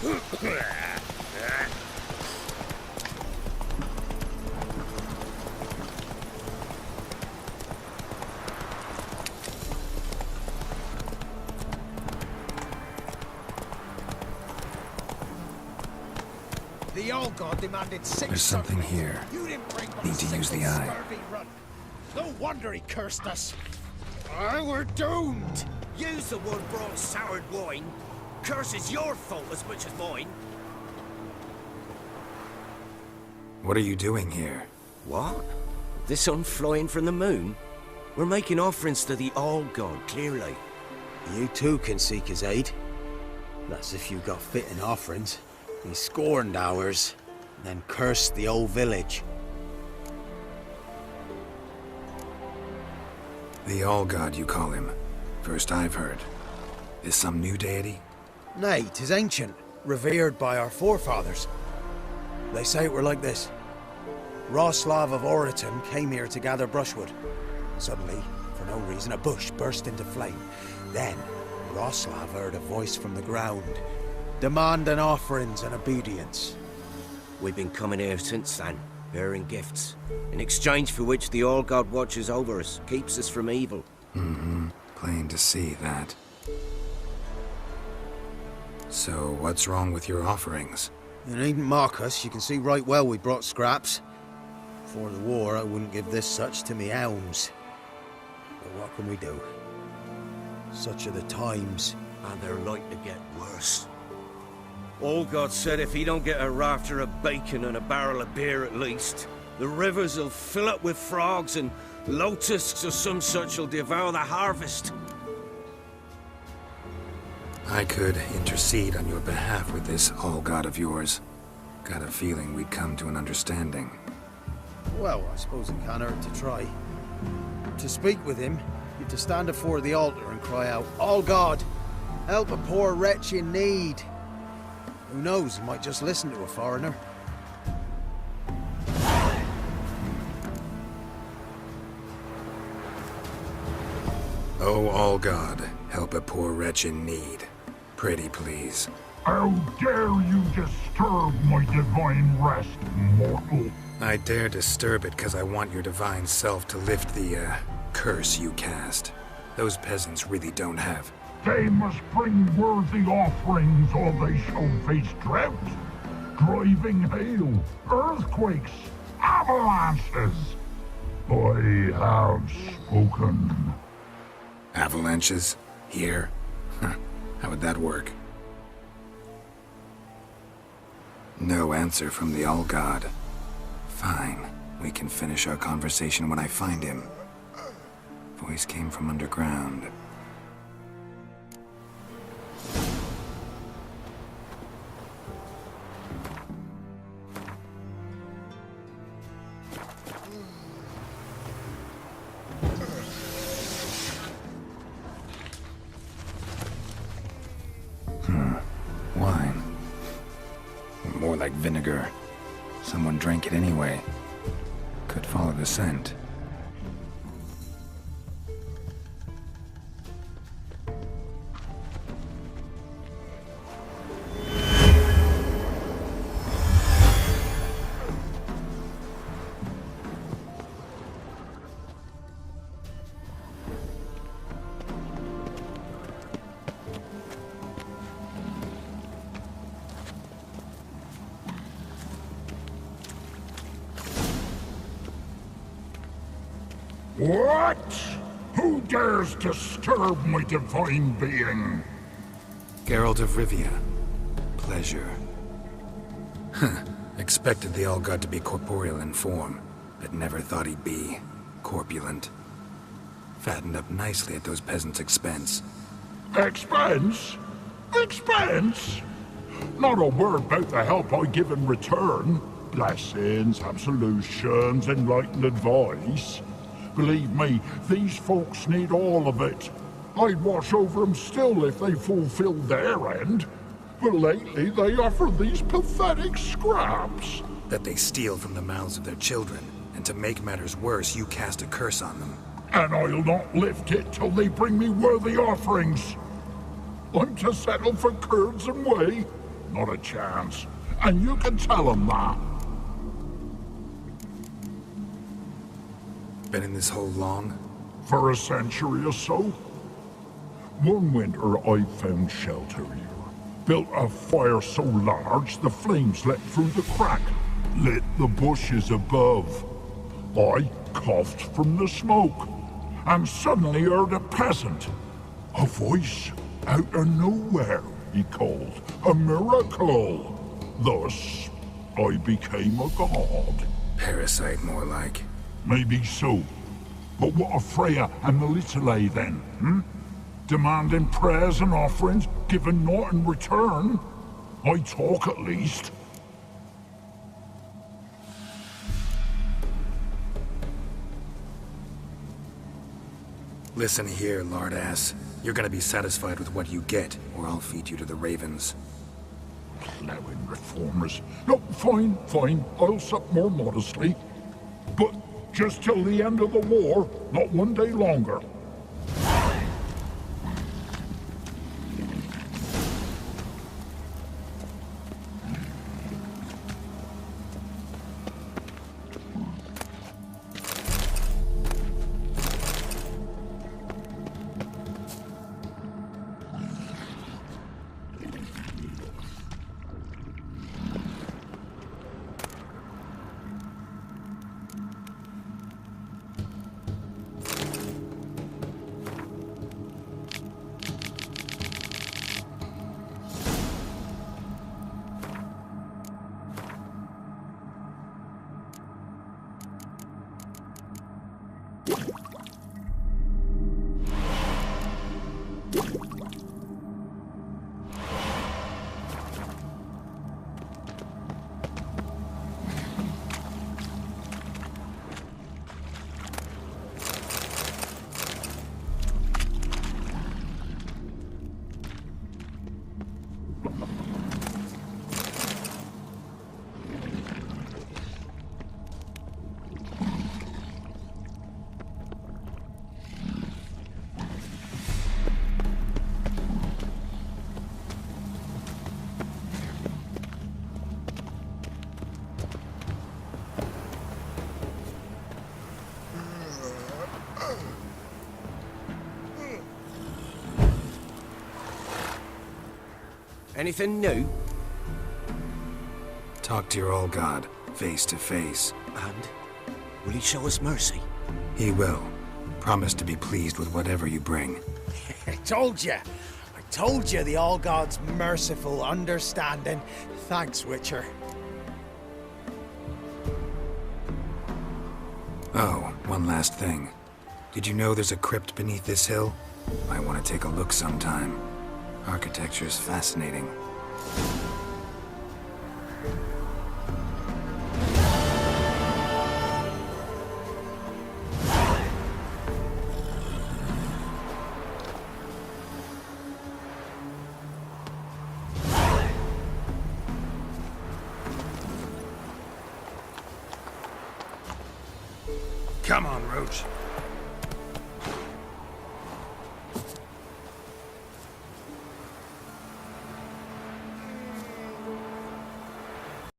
The old god demanded 6. There's something here. You didn't bring but Need to use the eye. scurvy run. No wonder he cursed us. We're doomed. You's the one brought soured wine. Curse is your fault as much as mine. What are you doing here? What? The sun flying from the moon? We're making offerings to the All-God, clearly. You too can seek his aid. That's if you got fitting offerings. He scorned ours, then cursed the old village. The All-God, you call him. First I've heard. Is some new deity? Nay, 'tis ancient, revered by our forefathers. They say it were like this. Roslav of Oriton came here to gather brushwood. Suddenly, for no reason, a bush burst into flame. Then, Roslav heard a voice from the ground, demanding offerings and obedience. We've been coming here since then, bearing gifts, in exchange for which the All-God watches over us, keeps us from evil. Mm-hmm. Plain to see that. So, what's wrong with your offerings? You needn't mock us, you can see right well we brought scraps. Before the war, I wouldn't give this such to me elms. But what can we do? Such are the times. And they're like to get worse. All-God said if he don't get a rafter of bacon and a barrel of beer at least, the rivers will fill up with frogs and locusts or some such will devour the harvest. I could intercede on your behalf with this All-God of yours. Got a feeling we'd come to an understanding. Well, I suppose it can't hurt to try. To speak with him, you've to stand before the altar and cry out, "All God, help a poor wretch in need." Who knows, he might just listen to a foreigner. Oh, All-God, help a poor wretch in need. Pretty please. How dare you disturb my divine rest, mortal? I dare disturb it because I want your divine self to lift the, curse you cast. Those peasants really don't have. They must bring worthy offerings or they shall face drought, driving hail, earthquakes, avalanches. I have spoken. Avalanches? Here? Huh. How would that work? No answer from the All-God. Fine. We can finish our conversation when I find him. Voice came from underground. Wine. More like vinegar. Someone drank it anyway. Could follow the scent. What? Who dares disturb my divine being? Geralt of Rivia. Pleasure. Huh. Expected the All-God to be corporeal in form, but never thought he'd be corpulent. Fattened up nicely at those peasants' expense. Expense? Expense? Not a word about the help I give in return. Blessings, absolutions, enlightened advice. Believe me, these folks need all of it. I'd watch over them still if they fulfilled their end. But lately they offer these pathetic scraps. That they steal from the mouths of their children, and to make matters worse, you cast a curse on them. And I'll not lift it till they bring me worthy offerings. I'm to settle for curds and whey? not a chance. And you can tell them that. Been in this hole long? For a century or so. One winter I found shelter here. Built a fire so large the flames leapt through the crack, lit the bushes above. I coughed from the smoke, and suddenly heard a peasant. A voice out of nowhere, he called. A miracle. Thus, I became a god. Parasite, more like. Maybe so. But what of Freya and Melitele then, Demanding prayers and offerings, giving naught in return? I talk at least. Listen here, lardass. You're gonna be satisfied with what you get, or I'll feed you to the ravens. Plowing reformers. No, fine, fine. I'll sup more modestly. But just till the end of the war, not one day longer. Anything new? Talk to your old god, face to face. And? Will he show us mercy? He will. Promise to be pleased with whatever you bring. I told you! I told you the All-God's merciful, understanding. Thanks, Witcher. Oh, one last thing. Did you know there's a crypt beneath this hill? Might want to take a look sometime. Architecture's fascinating. Come on, Roach.